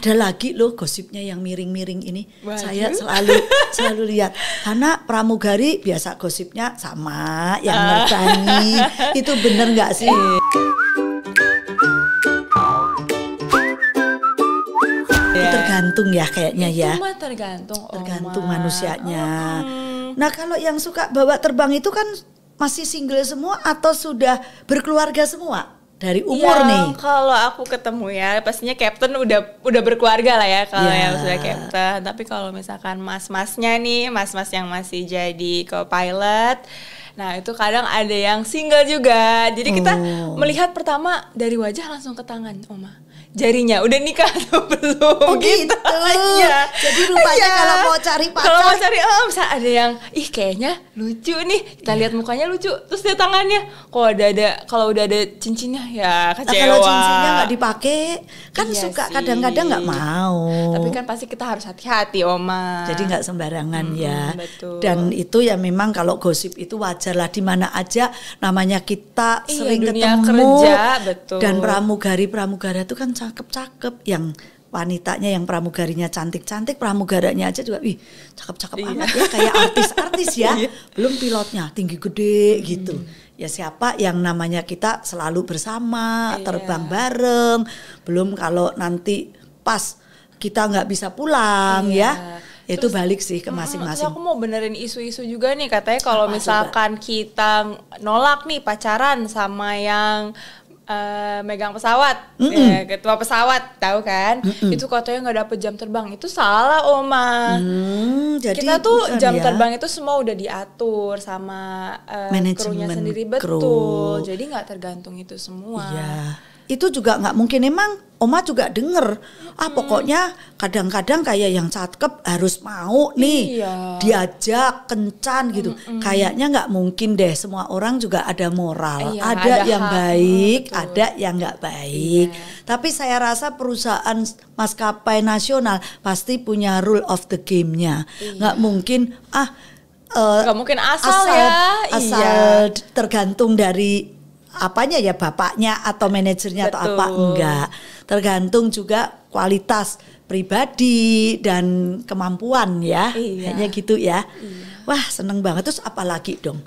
ada lagi loh gosipnya yang miring-miring ini. Waduh. Saya selalu lihat. Karena pramugari biasa gosipnya sama yang menerbangin. Itu bener nggak sih? Tergantung ya kayaknya ya. Itu mah tergantung manusianya. Nah kalau yang suka bawa terbang itu kan masih single semua atau sudah berkeluarga semua? Dari umur nih. Kalau aku ketemu ya pastinya captain udah berkeluarga lah ya kalau yang sudah captain. Tapi kalau misalkan mas-masnya nih, mas-mas yang masih jadi co-pilot, nah itu kadang ada yang single juga. Jadi kita melihat pertama dari wajah langsung ke tangan, Oma. Jarinya udah nikah atau belum? Oh gitu. Iya. Jadi rupanya kalau mau cari pacar, kalau mau cari misalnya ada yang kayaknya lucu nih, kita lihat mukanya lucu, terus dia tangannya kalau udah ada cincinnya ya kecewa. Kalau cincinnya nggak dipakai kan suka kadang-kadang nggak mau. Tapi kan pasti kita harus hati-hati, Oma. Jadi nggak sembarangan ya. Betul. Dan itu ya memang kalau gosip itu wajar lah di mana aja, namanya kita sering dunia ketemu kerja, betul. Dan pramugara itu kan cakep-cakep, yang wanitanya yang pramugarinya cantik-cantik, pramugaranya aja juga cakep-cakep amat ya, kayak artis-artis ya. Belum pilotnya tinggi gede gitu. Ya siapa yang namanya kita selalu bersama, terbang bareng. Belum kalau nanti pas kita nggak bisa pulang ya. Itu balik sih ke masing-masing. Terus aku mau benerin isu-isu juga nih, katanya kalau misalkan kita nolak nih pacaran sama yang megang pesawat, ketua pesawat, tahu kan? Itu katanya nggak dapet jam terbang. Itu salah, Oma. Jadi kita tuh jam terbang itu semua udah diatur sama krunya sendiri, betul. Jadi nggak tergantung itu semua. Iya. Itu juga nggak mungkin, emang Oma juga denger pokoknya kadang-kadang kayak yang cakep harus mau nih diajak kencan gitu. Kayaknya nggak mungkin deh, semua orang juga ada moral, ada yang baik, ada yang nggak baik. Tapi saya rasa perusahaan maskapai nasional pasti punya rule of the game-nya. Nggak mungkin nggak mungkin asal tergantung dari apanya ya, bapaknya atau manajernya atau apa, enggak. Tergantung juga kualitas pribadi dan kemampuan ya. Kayaknya gitu ya. Wah, seneng banget. Terus apalagi dong?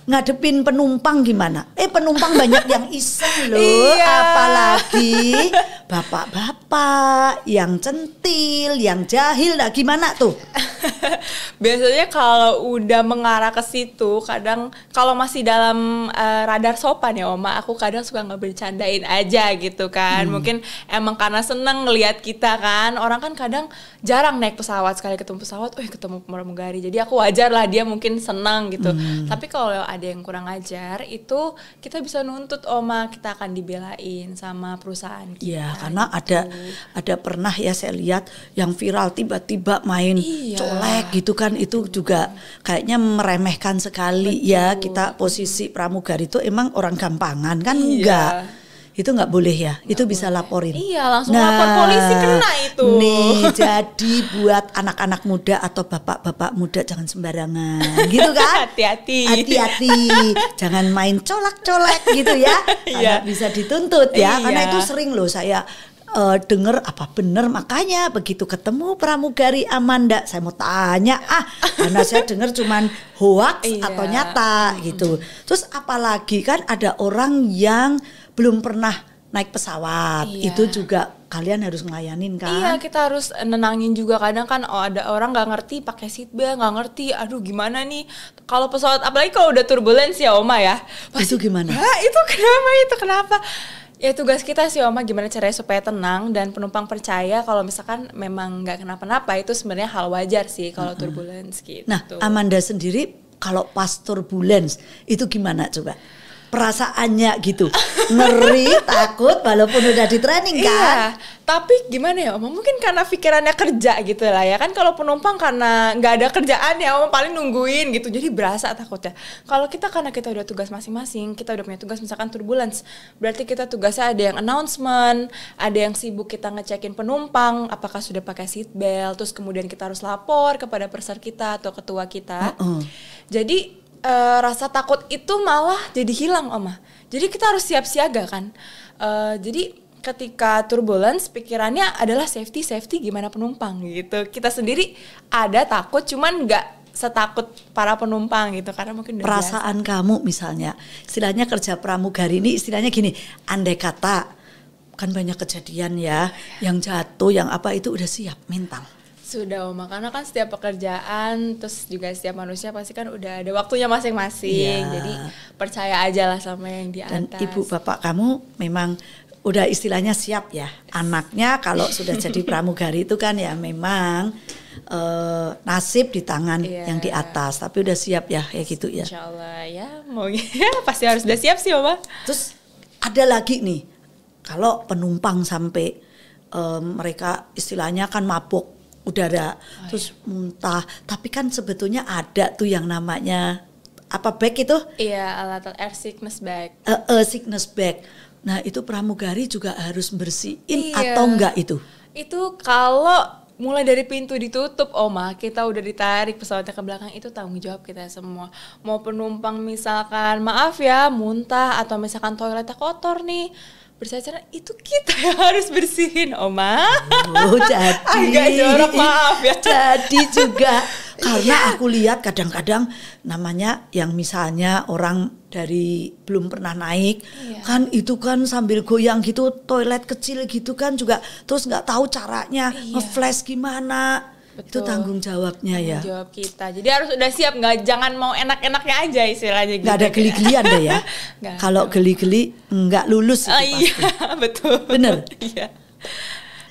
Ngadepin penumpang gimana? Penumpang banyak yang iseng loh. Apalagi bapak-bapak yang centil, yang jahil. Nah, gimana tuh? Biasanya kalau udah mengarah ke situ, kadang kalau masih dalam radar sopan ya, Oma, aku kadang suka ngebercandain aja gitu kan. Mungkin emang karena seneng ngelihat kita kan. Orang kan kadang jarang naik pesawat, sekali ketemu pesawat, ketemu pramugari. Jadi aku wajar lah dia mungkin senang gitu. Tapi kalau ada yang kurang ajar, itu kita bisa nuntut, Oma, kita akan dibelain sama perusahaan kita. Iya, karena ada pernah ya saya lihat yang viral tiba-tiba main colek gitu kan, itu juga kayaknya meremehkan sekali. Ya, kita posisi pramugari itu emang orang gampangan kan? Enggak. Itu nggak boleh ya, itu bisa laporin. Iya, langsung lapor polisi, kena itu. Nih, jadi buat anak-anak muda atau bapak-bapak muda jangan sembarangan, gitu kan? Hati-hati, jangan main colak-colak gitu ya, karena bisa dituntut ya. Karena itu sering loh saya denger, apa bener, makanya begitu ketemu pramugari Amanda, saya mau tanya karena saya denger cuman hoax atau nyata gitu. Terus apalagi kan ada orang yang belum pernah naik pesawat, itu juga kalian harus ngelayanin kan? Iya, kita harus nenangin juga. Kadang kan ada orang nggak ngerti pakai seatbelt, nggak ngerti, aduh gimana nih kalau pesawat, apalagi kalau udah turbulence ya, Oma ya. Itu gimana? Itu kenapa? Ya tugas kita sih, Oma, gimana caranya supaya tenang dan penumpang percaya kalau misalkan memang nggak kenapa-napa. Itu sebenarnya hal wajar sih kalau turbulence gitu. Nah, Amanda sendiri kalau pas turbulence itu gimana coba? Perasaannya gitu, ngeri, takut, walaupun udah di training kan? Iya, tapi gimana ya, Oma? Mungkin karena pikirannya kerja gitu lah ya kan. Kalau penumpang karena nggak ada kerjaan ya, Oma paling nungguin gitu, jadi berasa takutnya. Kalau kita karena kita udah tugas masing-masing, kita udah punya tugas misalkan turbulence, berarti kita tugasnya ada yang announcement, ada yang sibuk kita ngecekin penumpang apakah sudah pakai seat belt, terus kemudian kita harus lapor kepada perser kita atau ketua kita. Jadi rasa takut itu malah jadi hilang, Oma. Jadi kita harus siap siaga kan. Jadi ketika turbulence pikirannya adalah safety gimana penumpang gitu. Kita sendiri ada takut, cuman nggak setakut para penumpang gitu, karena mungkin udah perasaan biasa. Kamu misalnya, istilahnya kerja pramugari ini istilahnya gini, andai kata kan banyak kejadian ya, yang jatuh, yang apa itu udah siap mental. Sudah Oma, karena kan setiap pekerjaan terus juga setiap manusia pasti kan udah ada waktunya masing-masing. Jadi percaya aja lah sama yang di atas. Dan ibu bapak kamu memang udah istilahnya siap ya. Anaknya kalau sudah jadi pramugari itu kan ya memang nasib di tangan yang di atas. Tapi udah siap ya kayak gitu ya. Insya Allah ya, mau ya pasti harus udah siap sih Oma. Terus ada lagi nih, kalau penumpang sampai mereka istilahnya kan mabuk udara, terus muntah, tapi kan sebetulnya ada tuh yang namanya apa bag itu? Iya, alat air sickness bag. Sickness bag. Nah itu pramugari juga harus bersihin atau enggak itu? Itu kalau mulai dari pintu ditutup Oma, kita udah ditarik pesawatnya ke belakang, itu tanggung jawab kita semua. Mau penumpang misalkan maaf ya muntah atau misalkan toiletnya kotor nih, bersacara itu kita yang harus bersihin Oma. Oh jadi agak jorok maaf ya. Jadi juga karena aku lihat kadang-kadang namanya yang misalnya orang dari belum pernah naik kan itu kan sambil goyang gitu, toilet kecil gitu kan juga, terus nggak tahu caranya nge-flash gimana. Betul. Itu tanggung jawabnya ya. Tanggung jawab kita. Jadi harus udah siap, jangan mau enak-enaknya aja istilahnya gitu. Nggak ada geli-gelian deh ya. Kalau geli-geli nggak lulus itu pasti. Iya, betul. Bener? Iya.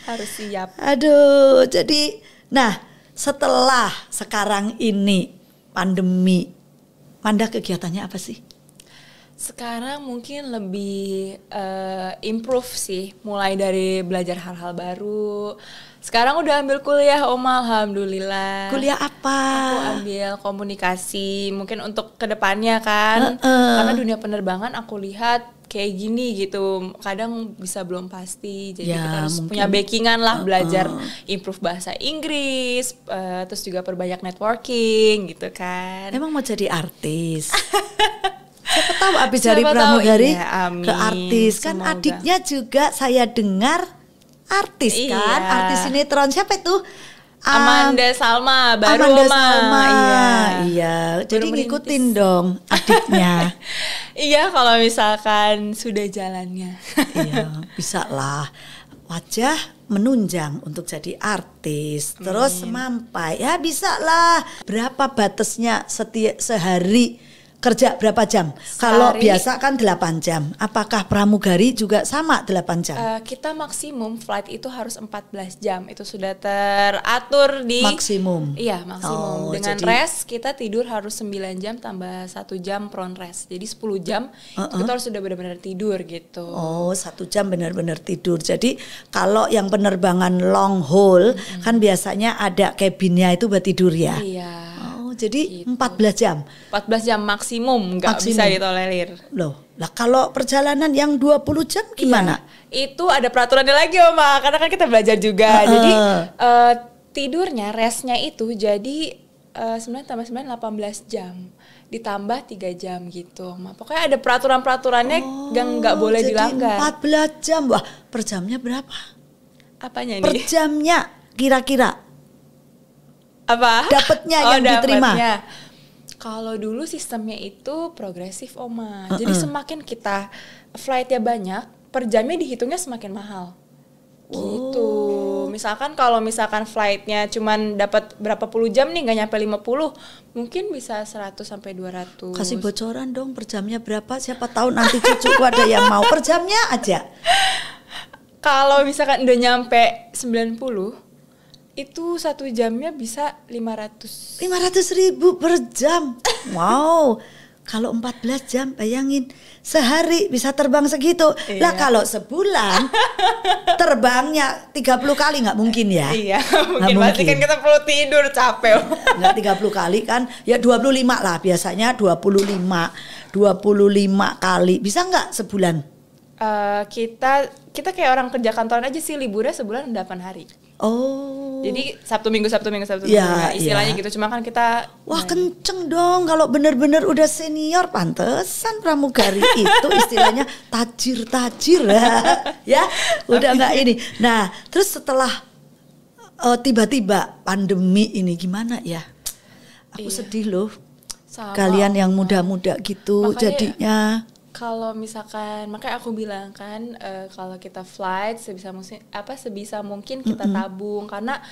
Harus siap. Aduh, jadi nah setelah sekarang ini pandemi, Manda kegiatannya apa sih? Sekarang mungkin lebih improve sih, mulai dari belajar hal-hal baru. Sekarang udah ambil kuliah Oma, alhamdulillah. Kuliah apa? Aku ambil komunikasi, mungkin untuk kedepannya kan. Karena dunia penerbangan aku lihat kayak gini gitu, kadang bisa belum pasti. Jadi kita harus punya backingan lah, belajar improve bahasa Inggris, terus juga perbanyak networking gitu kan. Emang mau jadi artis? Siapa tahu abis dari pramugari ke artis. Kan semoga. Adiknya juga saya dengar artis kan, artis sinetron. Siapa itu? Amanda Salma, baru Amanda Salma. Iya. Jadi ngikutin dong adiknya. Iya, kalau misalkan sudah jalannya. Iya, bisa lah. Wajah menunjang untuk jadi artis, terus mampai. Ya bisa lah. Berapa batasnya sehari? Kerja berapa jam? Kalau biasa kan 8 jam. Apakah pramugari juga sama 8 jam? Kita maksimum flight itu harus 14 jam. Itu sudah teratur di maksimum. Iya, maksimum. Dengan rest kita tidur harus 9 jam tambah 1 jam prone rest. Jadi 10 jam kita harus sudah benar-benar tidur gitu. Oh, 1 jam benar-benar tidur. Jadi kalau yang penerbangan long haul kan biasanya ada cabinnya itu buat tidur ya. Iya. Jadi gitu. 14 jam. 14 jam maksimum, nggak bisa ditolerir. Loh, lah kalau perjalanan yang 20 jam gimana? Iya, itu ada peraturannya lagi Oma, karena kan kita belajar juga. Jadi tidurnya, restnya itu jadi 9 tambah 9 18 jam. Ditambah 3 jam gitu Oma. Pokoknya ada peraturan-peraturannya yang nggak boleh dilanggar. 14 jam, wah per jamnya berapa? Apanya nih? Per jamnya kira-kira apa? Dapatnya yang diterima. Kalau dulu sistemnya itu progresif Oma. Jadi semakin kita flightnya banyak, per jamnya dihitungnya semakin mahal. Gitu. Misalkan kalau misalkan flightnya cuman dapat berapa puluh jam nih, nggak nyampe 50, mungkin bisa 100 sampai 200. Kasih bocoran dong per jamnya berapa? Siapa tahu nanti cucuku ada yang mau per jamnya aja. Kalau misalkan udah nyampe 90, itu 1 jamnya bisa 500.000 per jam. Wow. Kalau 14 jam bayangin sehari bisa terbang segitu. Lah kalau sebulan terbangnya 30 kali nggak mungkin ya. Iya, mungkin pasti kan kita perlu tidur capek. Nggak 30 kali kan, ya 25 lah biasanya 25 kali. Bisa nggak sebulan? Kita kayak orang kerja kantoran aja sih, liburnya sebulan 8 hari. Oh, Jadi Sabtu Minggu Ya, istilahnya ya. gitu. Cuma kan kita wah kenceng dong kalau bener-bener udah senior, pantesan pramugari itu istilahnya tajir ya udah nggak ini. Nah terus setelah tiba-tiba pandemi ini gimana ya? Aku sedih loh. Sama Kalian yang muda-muda gitu. Makanya, jadinya kalau misalkan, makanya aku bilang kan kalau kita flight sebisa mungkin kita tabung karena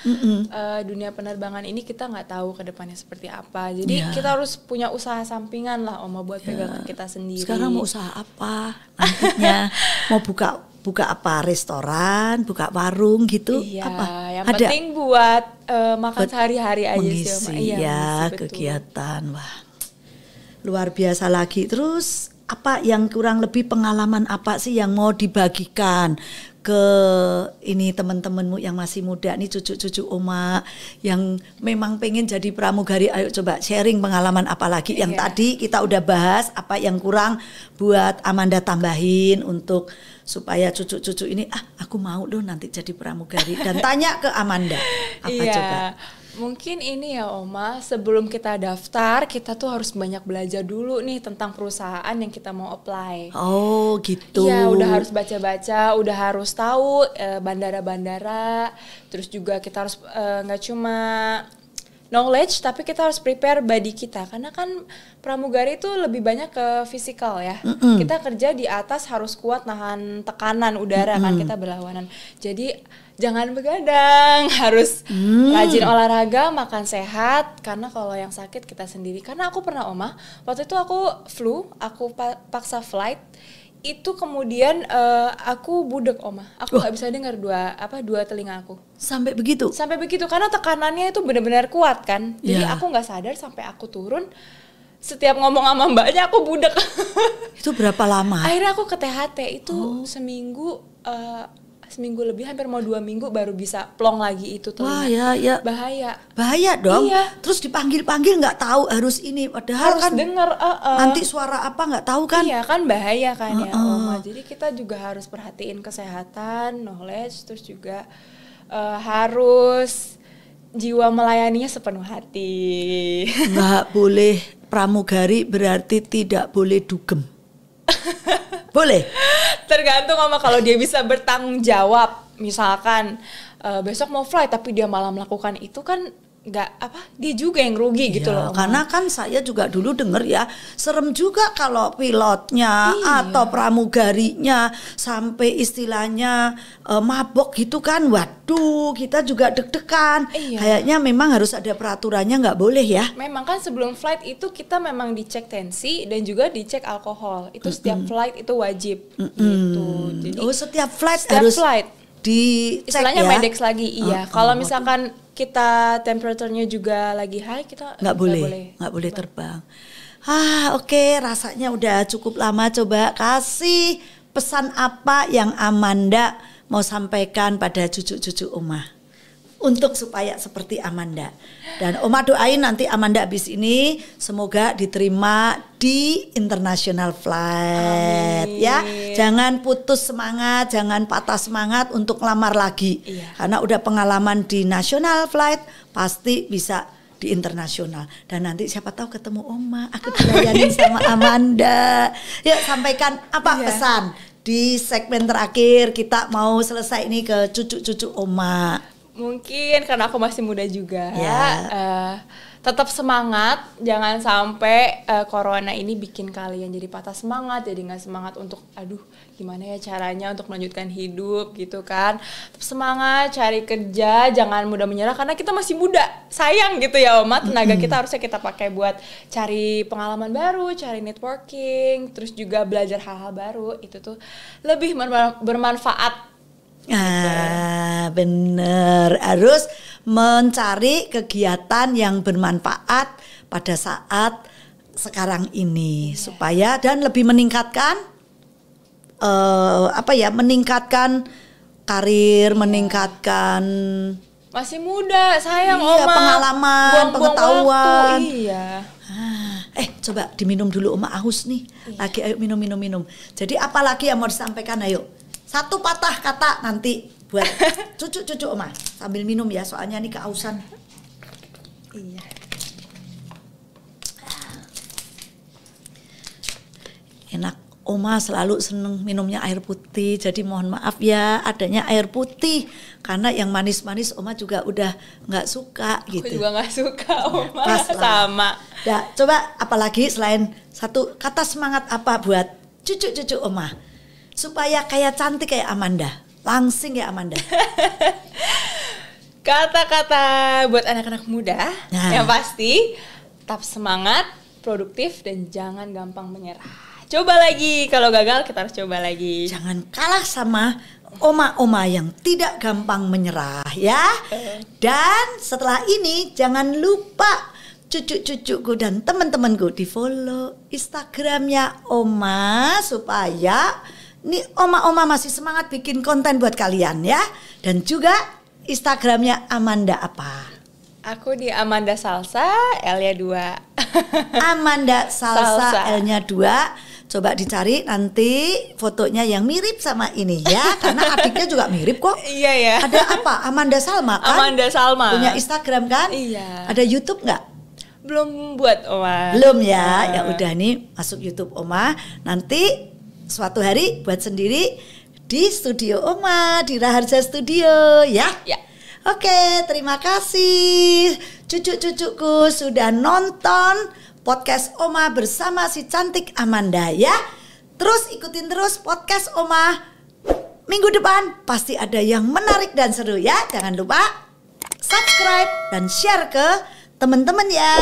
dunia penerbangan ini kita nggak tahu ke depannya seperti apa. Jadi kita harus punya usaha sampingan lah Oma buat pegangan kita sendiri. Sekarang mau usaha apa nantinya? Mau buka apa, restoran, buka warung gitu? Iya, apa? Yang penting buat makan sehari-hari aja mengisi, sih Oma. Iya, kegiatan. Wah, luar biasa lagi. Terus apa yang kurang lebih pengalaman apa sih yang mau dibagikan ke ini teman-temanmu yang masih muda nih, cucu-cucu Oma yang memang pengen jadi pramugari? Ayo coba sharing pengalaman apa lagi yang tadi kita udah bahas, apa yang kurang buat Amanda tambahin untuk supaya cucu-cucu ini aku mau loh nanti jadi pramugari, dan tanya ke Amanda apa coba. Mungkin ini ya Oma, sebelum kita daftar kita tuh harus banyak belajar dulu nih tentang perusahaan yang kita mau apply. Oh gitu. Iya, udah harus baca-baca, udah harus tahu bandara-bandara. Terus juga kita harus nggak cuma knowledge, tapi kita harus prepare body kita. Karena kan pramugari itu lebih banyak ke fisikal ya. Kita kerja di atas harus kuat nahan tekanan udara kan, kita berlawanan. Jadi jangan begadang, harus rajin olahraga, makan sehat. Karena kalau yang sakit kita sendiri. Karena aku pernah Oma, waktu itu aku flu, aku paksa flight. Itu kemudian aku budek Oma, aku nggak bisa dengar dua telinga aku. Sampai begitu? Sampai begitu, karena tekanannya itu benar-benar kuat kan. Jadi aku nggak sadar sampai aku turun. Setiap ngomong sama mbaknya aku budek. Itu berapa lama? Akhirnya aku ke THT itu seminggu lebih, hampir mau 2 minggu baru bisa plong lagi itu telinga. Wah ya. Bahaya dong. Iya. Terus dipanggil nggak tahu harus ini, padahal harus kan denger, nanti suara apa nggak tahu kan. Iya kan, bahaya kan ya Oma. Jadi kita juga harus perhatiin kesehatan, knowledge, terus juga harus jiwa melayaninya sepenuh hati. Nggak boleh pramugari berarti tidak boleh dugem. Boleh? Tergantung Oma, kalau dia bisa bertanggung jawab. Misalkan besok mau flight tapi dia malah melakukan itu kan dia juga yang rugi gitu loh Oma. Karena kan saya juga dulu denger ya, serem juga kalau pilotnya atau pramugarinya sampai istilahnya mabok gitu kan. Waduh, kita juga deg-degan. Kayaknya memang harus ada peraturannya, nggak boleh ya. Memang kan sebelum flight itu kita memang dicek tensi dan juga dicek alkohol. Itu setiap flight itu wajib gitu. Jadi setiap flight harus dicek istilahnya ya. Medex lagi. Kalau misalkan kita temperaturnya juga lagi high, kita nggak boleh terbang. Oke, rasanya udah cukup lama. Coba kasih pesan apa yang Amanda mau sampaikan pada cucu-cucu Oma untuk supaya seperti Amanda. Dan Oma doain nanti Amanda habis ini semoga diterima di international flight. Amin. Ya. Jangan putus semangat, jangan patah semangat untuk lamar lagi. Karena udah pengalaman di national flight, pasti bisa di internasional. Dan nanti siapa tahu ketemu Oma, aku dilayani sama Amanda. Yuk sampaikan apa pesan di segmen terakhir, kita mau selesai ini ke cucu-cucu Oma. Mungkin karena aku masih muda juga, tetap semangat, jangan sampai corona ini bikin kalian jadi patah semangat, jadi nggak semangat untuk gimana ya caranya untuk melanjutkan hidup gitu kan. Tetap semangat, cari kerja, jangan mudah menyerah karena kita masih muda, sayang gitu ya Oma, tenaga kita harusnya kita pakai buat cari pengalaman baru, cari networking, terus juga belajar hal-hal baru, itu tuh lebih bermanfaat. Bener, harus mencari kegiatan yang bermanfaat pada saat sekarang ini supaya dan lebih meningkatkan meningkatkan karir, meningkatkan masih muda, sayang Oma, pengalaman, pengetahuan. Coba diminum dulu Oma, haus nih. Lagi ayo minum. Jadi apa lagi yang mau disampaikan, ayo. Satu patah kata nanti buat cucu-cucu Oma. Sambil minum ya, soalnya ini kehausan. Iya. Enak. Oma selalu seneng minumnya air putih, jadi mohon maaf ya adanya air putih karena yang manis-manis Oma juga udah nggak suka gitu. Aku juga nggak suka Oma. Sama. Ya, coba apalagi selain satu kata semangat apa buat cucu-cucu Oma supaya kayak cantik kayak Amanda, langsing ya Amanda. Kata-kata buat anak-anak muda yang pasti tetap semangat, produktif dan jangan gampang menyerah. Coba lagi, kalau gagal kita harus coba lagi. Jangan kalah sama oma-oma yang tidak gampang menyerah ya. Dan setelah ini jangan lupa cucu-cucuku dan teman-temanku di follow Instagramnya Oma supaya nih oma-oma masih semangat bikin konten buat kalian ya. Dan juga Instagramnya Amanda apa? Aku di Amanda Salsa, L-nya 2. Amanda Salsa. L-nya 2. Coba dicari nanti fotonya yang mirip sama ini ya, karena adiknya juga mirip kok. Iya ya. Ada apa? Amanda Salma kan? Amanda Salma. Punya Instagram kan? Iya. Ada YouTube nggak? Belum buat Oma. Belum ya. Ya udah nih masuk YouTube Oma. Nanti suatu hari buat sendiri di studio Oma, di Raharja Studio ya. Ya. Oke, terima kasih cucu-cucuku sudah nonton podcast Oma bersama si cantik Amanda ya. Terus ikutin terus podcast Oma. Minggu depan pasti ada yang menarik dan seru ya. Jangan lupa subscribe dan share ke teman-teman ya.